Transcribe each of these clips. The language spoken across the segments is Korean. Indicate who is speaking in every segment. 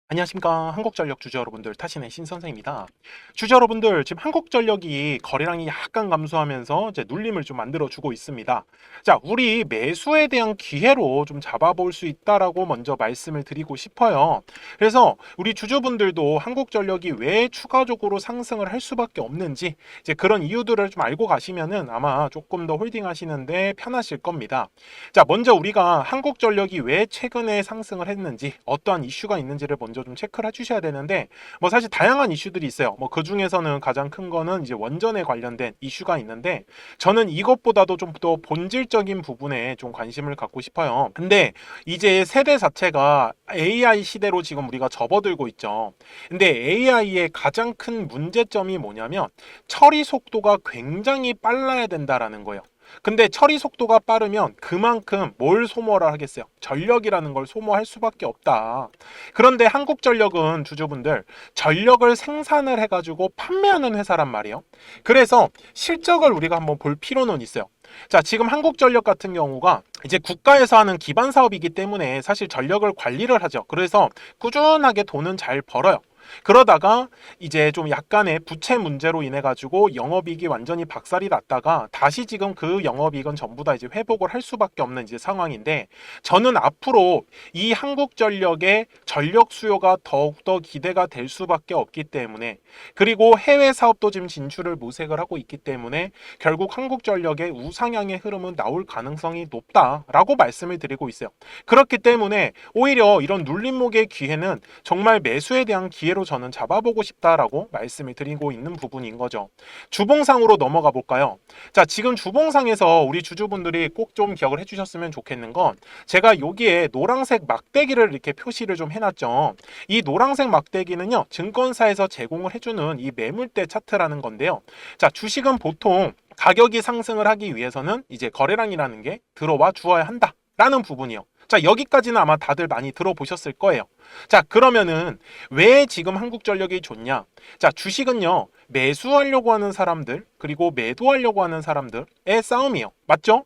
Speaker 1: 안녕하십니까. 한국전력 주주 여러분들, 타신의 신선생입니다. 주주 여러분들, 지금 한국전력이 거래량이 약간 감소하면서 이제 눌림을 좀 만들어주고 있습니다. 자, 우리 매수에 대한 기회로 좀 잡아볼 수 있다라고 먼저 말씀을 드리고 싶어요. 그래서 우리 주주분들도 한국전력이 왜 추가적으로 상승을 할 수밖에 없는지 이제 그런 이유들을 좀 알고 가시면은 아마 조금 더 홀딩 하시는데 편하실 겁니다. 자, 먼저 우리가 한국전력이 왜 최근에 상승을 했는지, 어떠한 이슈가 있는지를 먼저 좀 체크를 해주셔야 되는데, 뭐 사실 다양한 이슈들이 있어요. 뭐 그 중에서는 가장 큰 거는 이제 원전에 관련된 이슈가 있는데, 저는 이것보다도 좀 더 본질적인 부분에 좀 관심을 갖고 싶어요. 근데 이제 세대 자체가 AI 시대로 지금 우리가 접어들고 있죠. 근데 AI의 가장 큰 문제점이 뭐냐면 처리 속도가 굉장히 빨라야 된다라는 거예요. 근데 처리 속도가 빠르면 그만큼 뭘 소모를 하겠어요? 전력이라는 걸 소모할 수밖에 없다. 그런데 한국전력은 주주분들 전력을 생산을 해가지고 판매하는 회사란 말이에요. 그래서 실적을 우리가 한번 볼 필요는 있어요. 자, 지금 한국전력 같은 경우가 이제 국가에서 하는 기반 사업이기 때문에 사실 전력을 관리를 하죠. 그래서 꾸준하게 돈은 잘 벌어요. 그러다가 이제 좀 약간의 부채 문제로 인해 가지고 영업이익이 완전히 박살이 났다가 다시 지금 그 영업이익은 전부 다 이제 회복을 할 수밖에 없는 이제 상황인데, 저는 앞으로 이 한국전력의 전력 수요가 더욱더 기대가 될 수밖에 없기 때문에, 그리고 해외 사업도 지금 진출을 모색을 하고 있기 때문에 결국 한국전력의 우상향의 흐름은 나올 가능성이 높다라고 말씀을 드리고 있어요. 그렇기 때문에 오히려 이런 눌림목의 기회는 정말 매수에 대한 기회로 저는 잡아보고 싶다라고 말씀을 드리고 있는 부분인 거죠. 주봉상으로 넘어가 볼까요? 자, 지금 주봉상에서 우리 주주분들이 꼭 좀 기억을 해주셨으면 좋겠는 건, 제가 여기에 노란색 막대기를 이렇게 표시를 좀 해놨죠. 이 노란색 막대기는요, 증권사에서 제공을 해주는 이 매물대 차트라는 건데요. 자, 주식은 보통 가격이 상승을 하기 위해서는 이제 거래량이라는 게 들어와 주어야 한다라는 부분이요. 자, 여기까지는 아마 다들 많이 들어보셨을 거예요. 자, 그러면은 왜 지금 한국전력이 좋냐? 자, 주식은요, 매수하려고 하는 사람들, 그리고 매도하려고 하는 사람들의 싸움이에요. 맞죠?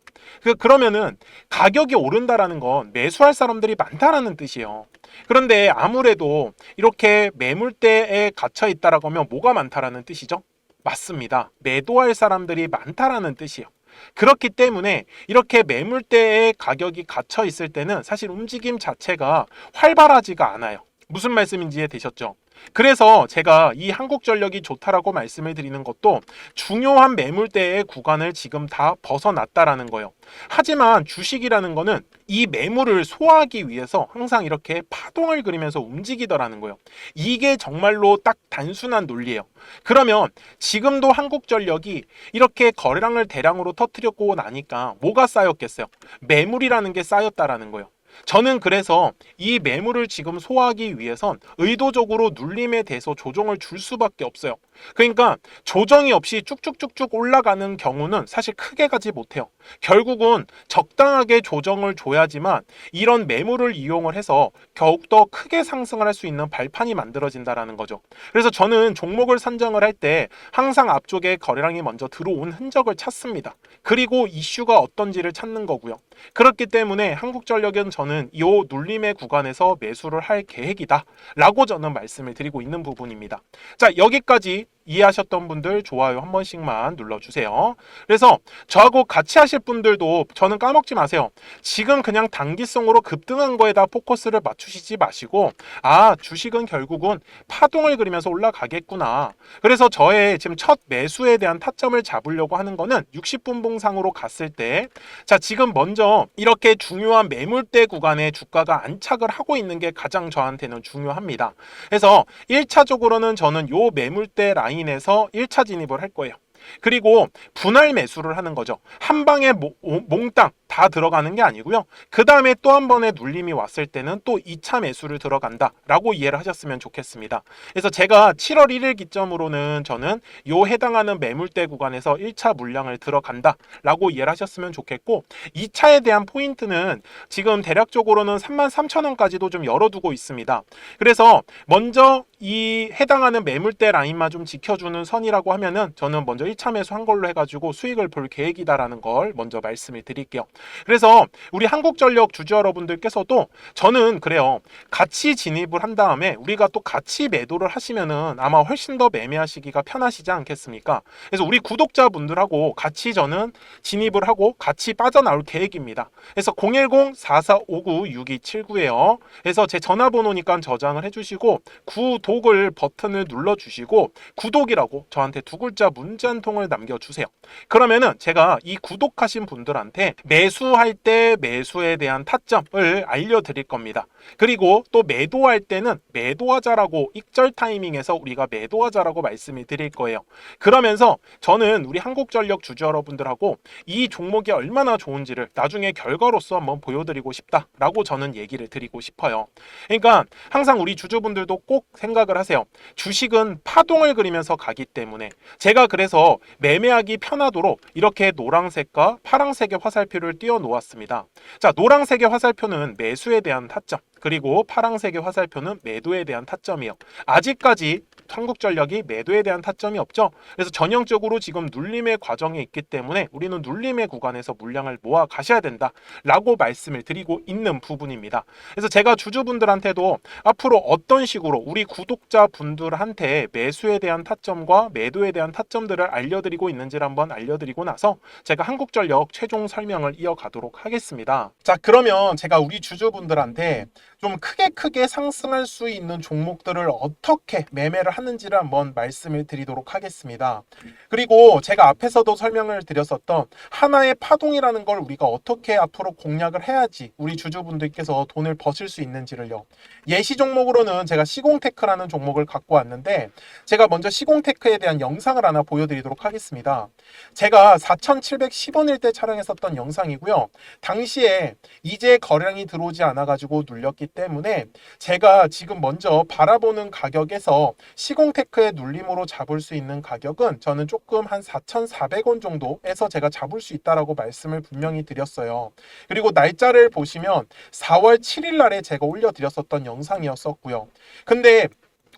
Speaker 1: 그러면은 가격이 오른다라는 건 매수할 사람들이 많다라는 뜻이에요. 그런데 아무래도 이렇게 매물대에 갇혀 있다라고 하면 뭐가 많다라는 뜻이죠? 맞습니다. 매도할 사람들이 많다라는 뜻이에요. 그렇기 때문에 이렇게 매물대의 가격이 갇혀 있을 때는 사실 움직임 자체가 활발하지가 않아요. 무슨 말씀인지 이해되셨죠? 그래서 제가 이 한국전력이 좋다라고 말씀을 드리는 것도 중요한 매물대의 구간을 지금 다 벗어났다라는 거예요. 하지만 주식이라는 거는 이 매물을 소화하기 위해서 항상 이렇게 파동을 그리면서 움직이더라는 거예요. 이게 정말로 딱 단순한 논리예요. 그러면 지금도 한국전력이 이렇게 거래량을 대량으로 터뜨렸고 나니까 뭐가 쌓였겠어요? 매물이라는 게 쌓였다라는 거예요. 저는 그래서 이 매물을 지금 소화하기 위해선 의도적으로 눌림에 대해서 조정을 줄 수밖에 없어요. 그러니까 조정이 없이 쭉쭉쭉쭉 올라가는 경우는 사실 크게 가지 못해요. 결국은 적당하게 조정을 줘야지만 이런 매물을 이용을 해서 더욱더 크게 상승을 할 수 있는 발판이 만들어진다는 거죠. 그래서 저는 종목을 선정을 할 때 항상 앞쪽에 거래량이 먼저 들어온 흔적을 찾습니다. 그리고 이슈가 어떤지를 찾는 거고요. 그렇기 때문에 한국전력은 저는 이 눌림의 구간에서 매수를 할 계획이다 라고 저는 말씀을 드리고 있는 부분입니다. 자, 여기까지 이해하셨던 분들 좋아요 한 번씩만 눌러주세요. 그래서 저하고 같이 하실 분들도 저는 까먹지 마세요. 지금 그냥 단기성으로 급등한 거에다 포커스를 맞추시지 마시고, 아, 주식은 결국은 파동을 그리면서 올라가겠구나. 그래서 저의 지금 첫 매수에 대한 타점을 잡으려고 하는 거는 60분 봉상으로 갔을 때, 자, 지금 먼저 이렇게 중요한 매물대 구간에 주가가 안착을 하고 있는 게 가장 저한테는 중요합니다. 그래서 1차적으로는 저는 요 매물대 라인에서 1차 진입을 할 거예요. 그리고 분할 매수를 하는 거죠. 한 방에 몽땅 다 들어가는 게 아니고요. 그 다음에 또 한 번의 눌림이 왔을 때는 또 2차 매수를 들어간다 라고 이해를 하셨으면 좋겠습니다. 그래서 제가 7월 1일 기점으로는 저는 요 해당하는 매물대 구간에서 1차 물량을 들어간다 라고 이해를 하셨으면 좋겠고, 2차에 대한 포인트는 지금 대략적으로는 33,000원까지도 좀 열어두고 있습니다. 그래서 먼저 이 해당하는 매물대 라인만 좀 지켜주는 선이라고 하면은 저는 먼저 1차 매수한 걸로 해가지고 수익을 볼 계획이다라는 걸 먼저 말씀을 드릴게요. 그래서 우리 한국전력 주주 여러분들께서도 저는 그래요. 같이 진입을 한 다음에 우리가 또 같이 매도를 하시면은 아마 훨씬 더 매매하시기가 편하시지 않겠습니까? 그래서 우리 구독자분들하고 같이 저는 진입을 하고 같이 빠져나올 계획입니다. 그래서 010-4459-6279예요. 그래서 제 전화번호니까 저장을 해주시고 구독을 버튼을 눌러주시고 구독이라고 저한테 두 글자 문자 한 통을 남겨주세요. 그러면은 제가 이 구독하신 분들한테 매수할 때 매수에 대한 타점을 알려드릴 겁니다. 그리고 또 매도할 때는 매도하자라고 익절 타이밍에서 우리가 매도하자라고 말씀을 드릴 거예요. 그러면서 저는 우리 한국전력 주주 여러분들하고 이 종목이 얼마나 좋은지를 나중에 결과로서 한번 보여드리고 싶다라고 저는 얘기를 드리고 싶어요. 그러니까 항상 우리 주주분들도 꼭 생각을 하세요. 주식은 파동을 그리면서 가기 때문에 제가 그래서 매매하기 편하도록 이렇게 노란색과 파란색의 화살표를 띄워 놓았습니다. 자, 노란색의 화살표는 매수에 대한 타점, 그리고 파란색의 화살표는 매도에 대한 타점이요. 아직까지 한국전력이 매도에 대한 타점이 없죠. 그래서 전형적으로 지금 눌림의 과정에 있기 때문에 우리는 눌림의 구간에서 물량을 모아 가셔야 된다라고 말씀을 드리고 있는 부분입니다. 그래서 제가 주주분들한테도 앞으로 어떤 식으로 우리 구독자분들한테 매수에 대한 타점과 매도에 대한 타점들을 알려드리고 있는지를 한번 알려드리고 나서 제가 한국전력 최종 설명을 이어가도록 하겠습니다. 자, 그러면 제가 우리 주주분들한테 좀 크게 상승할 수 있는 종목들을 어떻게 매매를 하는지를 한번 말씀을 드리도록 하겠습니다. 그리고 제가 앞에서도 설명을 드렸었던 하나의 파동이라는 걸 우리가 어떻게 앞으로 공략을 해야지 우리 주주분들께서 돈을 버실 수 있는지를요. 예시 종목으로는 제가 시공테크라는 종목을 갖고 왔는데 제가 먼저 시공테크에 대한 영상을 하나 보여드리도록 하겠습니다. 제가 4,710원일 때 촬영했었던 영상이고요. 당시에 이제 거래량이 들어오지 않아가지고 눌렸기 때문에 제가 지금 먼저 바라보는 가격에서 시공테크의 눌림으로 잡을 수 있는 가격은 저는 조금 한 4,400원 정도에서 제가 잡을 수 있다라고 말씀을 분명히 드렸어요. 그리고 날짜를 보시면 4월 7일 날에 제가 올려드렸었던 영상이었었고요. 근데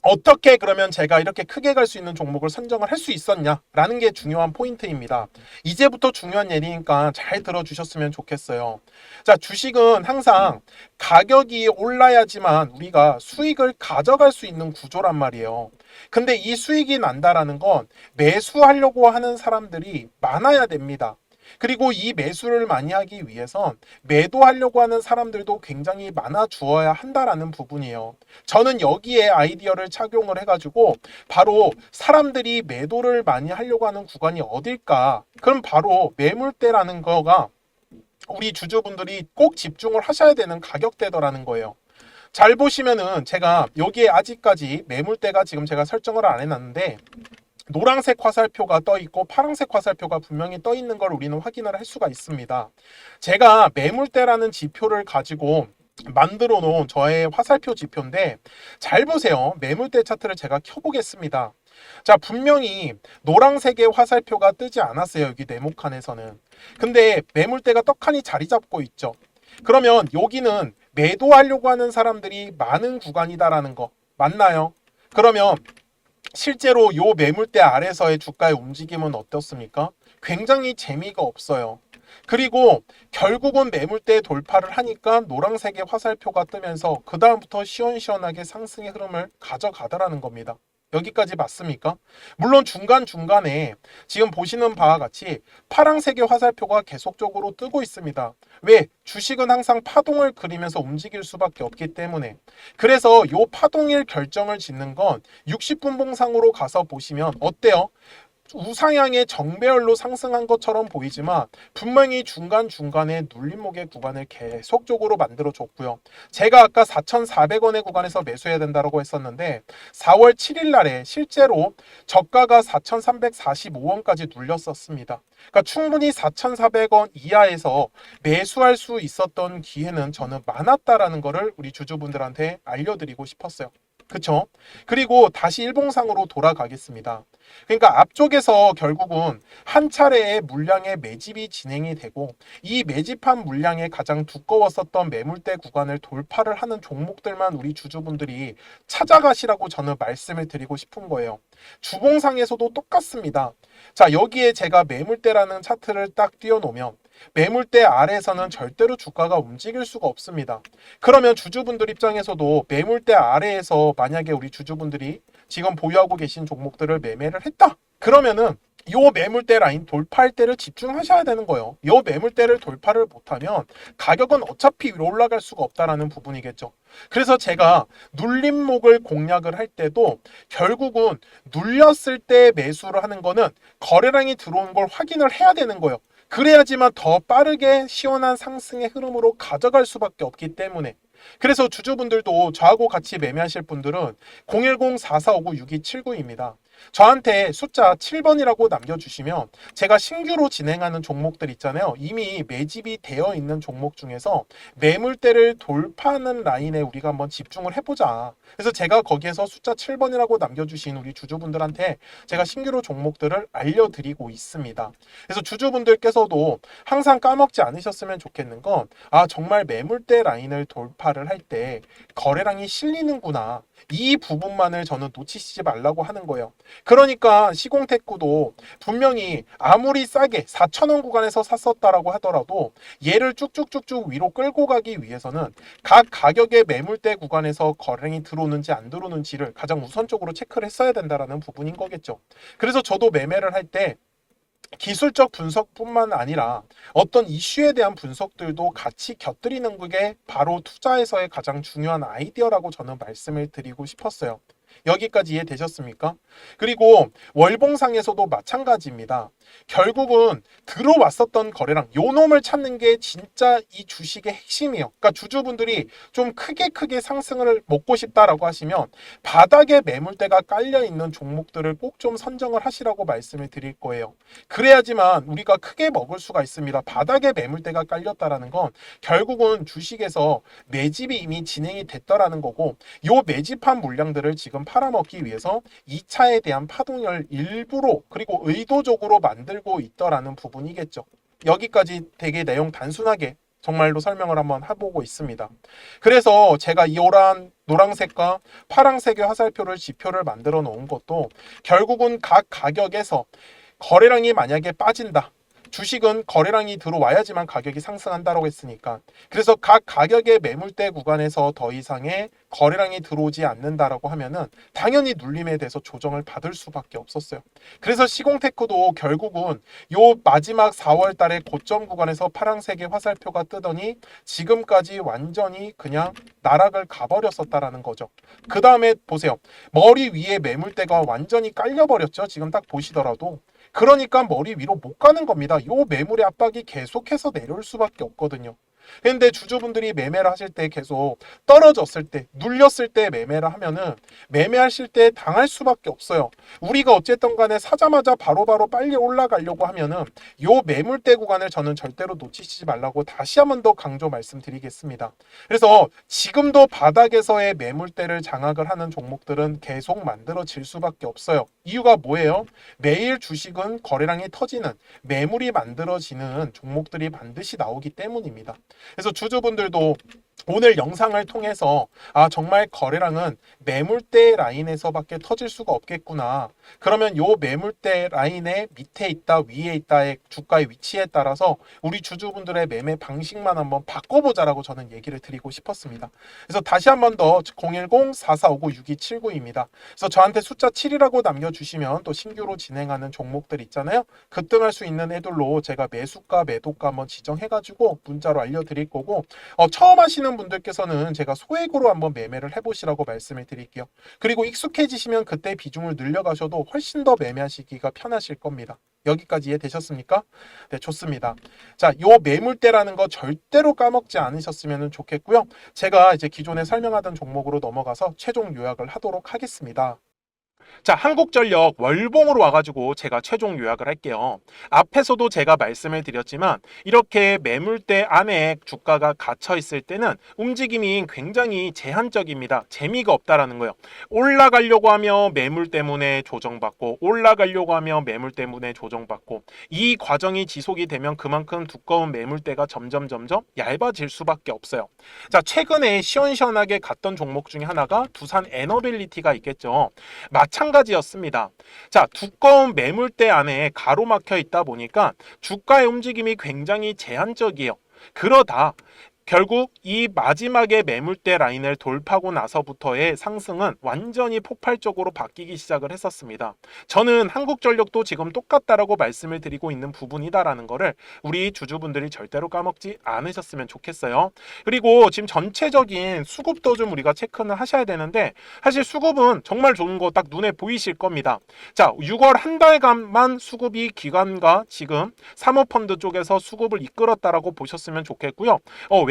Speaker 1: 어떻게 그러면 제가 이렇게 크게 갈 수 있는 종목을 선정을 할 수 있었냐라는 게 중요한 포인트입니다. 이제부터 중요한 얘기니까 잘 들어주셨으면 좋겠어요. 자, 주식은 항상 가격이 올라야지만 우리가 수익을 가져갈 수 있는 구조란 말이에요. 근데 이 수익이 난다라는 건 매수하려고 하는 사람들이 많아야 됩니다. 그리고 이 매수를 많이 하기 위해선 매도하려고 하는 사람들도 굉장히 많아 주어야 한다라는 부분이에요. 저는 여기에 아이디어를 착용을 해가지고 바로 사람들이 매도를 많이 하려고 하는 구간이 어딜까? 그럼 바로 매물대라는 거가 우리 주주분들이 꼭 집중을 하셔야 되는 가격대더라는 거예요. 잘 보시면은 제가 여기에 아직까지 매물대가 지금 제가 설정을 안 해놨는데 노란색 화살표가 떠 있고 파란색 화살표가 분명히 떠 있는 걸 우리는 확인을 할 수가 있습니다. 제가 매물대라는 지표를 가지고 만들어 놓은 저의 화살표 지표인데 잘 보세요. 매물대 차트를 제가 켜보겠습니다. 자, 분명히 노란색의 화살표가 뜨지 않았어요. 여기 네모칸에서는. 근데 매물대가 떡하니 자리 잡고 있죠. 그러면 여기는 매도하려고 하는 사람들이 많은 구간이다라는 거 맞나요? 그러면 실제로 요 매물대 아래서의 주가의 움직임은 어떻습니까? 굉장히 재미가 없어요. 그리고 결국은 매물대 돌파를 하니까 노란색의 화살표가 뜨면서 그 다음부터 시원시원하게 상승의 흐름을 가져가더라는 겁니다. 여기까지 맞습니까? 물론 중간중간에 지금 보시는 바와 같이 파란색의 화살표가 계속적으로 뜨고 있습니다. 왜? 주식은 항상 파동을 그리면서 움직일 수밖에 없기 때문에. 그래서 요 파동일 결정을 짓는 건 60분 봉상으로 가서 보시면 어때요? 우상향의 정배열로 상승한 것처럼 보이지만 분명히 중간중간에 눌림목의 구간을 계속적으로 만들어줬고요. 제가 아까 4,400원의 구간에서 매수해야 된다고 했었는데 4월 7일 날에 실제로 저가가 4,345원까지 눌렸었습니다. 그러니까 충분히 4,400원 이하에서 매수할 수 있었던 기회는 저는 많았다라는 거를 우리 주주분들한테 알려드리고 싶었어요. 그쵸? 그리고 다시 일봉상으로 돌아가겠습니다. 그러니까 앞쪽에서 결국은 한 차례의 물량의 매집이 진행이 되고 이 매집한 물량의 가장 두꺼웠었던 매물대 구간을 돌파를 하는 종목들만 우리 주주분들이 찾아가시라고 저는 말씀을 드리고 싶은 거예요. 주봉상에서도 똑같습니다. 자, 여기에 제가 매물대라는 차트를 딱 띄워놓으면 매물대 아래에서는 절대로 주가가 움직일 수가 없습니다. 그러면 주주분들 입장에서도 매물대 아래에서 만약에 우리 주주분들이 지금 보유하고 계신 종목들을 매매를 했다. 그러면은 요 매물대 라인 돌파할 때를 집중하셔야 되는 거예요. 요 매물대를 돌파를 못하면 가격은 어차피 위로 올라갈 수가 없다라는 부분이겠죠. 그래서 제가 눌림목을 공략을 할 때도 결국은 눌렸을 때 매수를 하는 거는 거래량이 들어온 걸 확인을 해야 되는 거예요. 그래야지만 더 빠르게 시원한 상승의 흐름으로 가져갈 수밖에 없기 때문에 그래서 주주분들도 저하고 같이 매매하실 분들은 010-4459-6279입니다. 저한테 숫자 7번이라고 남겨주시면 제가 신규로 진행하는 종목들 있잖아요. 이미 매집이 되어 있는 종목 중에서 매물대를 돌파하는 라인에 우리가 한번 집중을 해보자. 그래서 제가 거기에서 숫자 7번이라고 남겨주신 우리 주주분들한테 제가 신규로 종목들을 알려드리고 있습니다. 그래서 주주분들께서도 항상 까먹지 않으셨으면 좋겠는 건 정말 매물대 라인을 돌파를 할 때 거래량이 실리는구나. 이 부분만을 저는 놓치시지 말라고 하는 거예요. 그러니까 시공테크도 분명히 아무리 싸게 4,000원 구간에서 샀었다라고 하더라도 얘를 쭉쭉쭉쭉 위로 끌고 가기 위해서는 각 가격의 매물대 구간에서 거래량이 들어오는지 안 들어오는지를 가장 우선적으로 체크를 했어야 된다라는 부분인 거겠죠. 그래서 저도 매매를 할 때 기술적 분석뿐만 아니라 어떤 이슈에 대한 분석들도 같이 곁들이는 게 바로 투자에서의 가장 중요한 아이디어라고 저는 말씀을 드리고 싶었어요. 여기까지 이해되셨습니까? 그리고 월봉상에서도 마찬가지입니다. 결국은 들어왔었던 거래량, 요 놈을 찾는 게 진짜 이 주식의 핵심이에요. 그러니까 주주분들이 좀 크게 상승을 먹고 싶다라고 하시면 바닥에 매물대가 깔려 있는 종목들을 꼭 좀 선정을 하시라고 말씀을 드릴 거예요. 그래야지만 우리가 크게 먹을 수가 있습니다. 바닥에 매물대가 깔렸다라는 건 결국은 주식에서 매집이 이미 진행이 됐다라는 거고 요 매집한 물량들을 지금 팔아먹기 위해서 2차에 대한 파동을 일부러 그리고 의도적으로 만들고 있더라는 부분이겠죠. 여기까지 되게 내용 단순하게 정말로 설명을 한번 해보고 있습니다. 그래서 제가 이 노란색과 파란색의 화살표를 지표를 만들어 놓은 것도 결국은 각 가격에서 거래량이 만약에 빠진다. 주식은 거래량이 들어와야지만 가격이 상승한다고 했으니까 그래서 각 가격의 매물대 구간에서 더 이상의 거래량이 들어오지 않는다라고 하면은 당연히 눌림에 대해서 조정을 받을 수밖에 없었어요. 그래서 시공테크도 결국은 요 마지막 4월 달에 고점 구간에서 파란색의 화살표가 뜨더니 지금까지 완전히 그냥 나락을 가버렸었다라는 거죠. 그 다음에 보세요. 머리 위에 매물대가 완전히 깔려버렸죠. 지금 딱 보시더라도. 그러니까 머리 위로 못 가는 겁니다. 요 매물의 압박이 계속해서 내려올 수밖에 없거든요. 근데 주주분들이 매매를 하실 때 계속 떨어졌을 때, 눌렸을 때 매매를 하면은 매매하실 때 당할 수밖에 없어요. 우리가 어쨌든 간에 사자마자 바로바로 빨리 올라가려고 하면은 요 매물대 구간을 저는 절대로 놓치시지 말라고 다시 한번 더 강조 말씀드리겠습니다. 그래서 지금도 바닥에서의 매물대를 장악을 하는 종목들은 계속 만들어질 수밖에 없어요. 이유가 뭐예요? 매일 주식은 거래량이 터지는 매물이 만들어지는 종목들이 반드시 나오기 때문입니다. 그래서 주주분들도 오늘 영상을 통해서 정말 거래량은 매물대 라인에서밖에 터질 수가 없겠구나. 그러면 요 매물대 라인의 밑에 있다 위에 있다의 주가의 위치에 따라서 우리 주주분들의 매매 방식만 한번 바꿔보자라고 저는 얘기를 드리고 싶었습니다. 그래서 다시 한번 더 010-4459-6279입니다. 그래서 저한테 숫자 7이라고 남겨주시면 또 신규로 진행하는 종목들 있잖아요. 급등할 수 있는 애들로 제가 매수가 매도가 한번 지정해가지고 문자로 알려드릴 거고 처음 하시는 분들께서는 제가 소액으로 한번 매매를 해보시라고 말씀을 드릴게요. 그리고 익숙해지시면 그때 비중을 늘려가셔도 훨씬 더 매매하시기가 편하실 겁니다. 여기까지 이해되셨습니까? 네, 좋습니다. 자, 요 매물대라는 거 절대로 까먹지 않으셨으면 좋겠고요. 제가 이제 기존에 설명하던 종목으로 넘어가서 최종 요약을 하도록 하겠습니다. 자, 한국전력 월봉으로 와가지고 제가 최종 요약을 할게요. 앞에서도 제가 말씀을 드렸지만 이렇게 매물대 안에 주가가 갇혀 있을 때는 움직임이 굉장히 제한적입니다. 재미가 없다라는 거예요. 올라가려고 하며 매물 때문에 조정받고 올라가려고 하며 매물 때문에 조정받고 이 과정이 지속이 되면 그만큼 두꺼운 매물대가 점점 얇아질 수밖에 없어요. 자, 최근에 시원시원하게 갔던 종목 중에 하나가 두산 에너빌리티가 있겠죠. 마찬가지였습니다. 자, 두꺼운 매물대 안에 가로막혀 있다 보니까 주가의 움직임이 굉장히 제한적이에요. 그러다 결국 이 마지막에 매물대 라인을 돌파하고 나서부터의 상승은 완전히 폭발적으로 바뀌기 시작을 했었습니다. 저는 한국전력도 지금 똑같다라고 말씀을 드리고 있는 부분이다라는 거를 우리 주주분들이 절대로 까먹지 않으셨으면 좋겠어요. 그리고 지금 전체적인 수급도 좀 우리가 체크는 하셔야 되는데 사실 수급은 정말 좋은 거 딱 눈에 보이실 겁니다. 자, 6월 한 달간만 수급이 기관과 지금 사모펀드 쪽에서 수급을 이끌었다라고 보셨으면 좋겠고요.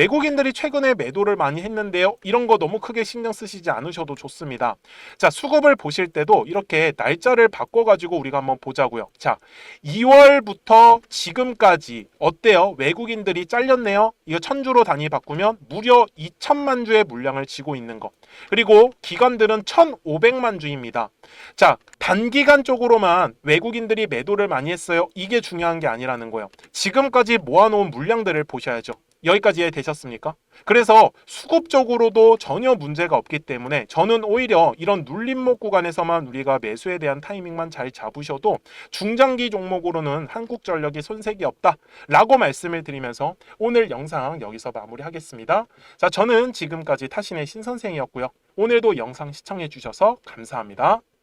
Speaker 1: 외국인들이 최근에 매도를 많이 했는데요. 이런 거 너무 크게 신경 쓰시지 않으셔도 좋습니다. 자, 수급을 보실 때도 이렇게 날짜를 바꿔가지고 우리가 한번 보자고요. 자, 2월부터 지금까지 어때요? 외국인들이 잘렸네요. 이거 1000주로 단위 바꾸면 무려 2000만 주의 물량을 쥐고 있는 거. 그리고 기관들은 1500만 주입니다. 자, 단기간적으로만 외국인들이 매도를 많이 했어요. 이게 중요한 게 아니라는 거예요. 지금까지 모아놓은 물량들을 보셔야죠. 여기까지 이해되셨습니까? 그래서 수급적으로도 전혀 문제가 없기 때문에 저는 오히려 이런 눌림목 구간에서만 우리가 매수에 대한 타이밍만 잘 잡으셔도 중장기 종목으로는 한국전력이 손색이 없다라고 말씀을 드리면서 오늘 영상 여기서 마무리하겠습니다. 자, 저는 지금까지 타신의 신선생이었고요. 오늘도 영상 시청해 주셔서 감사합니다.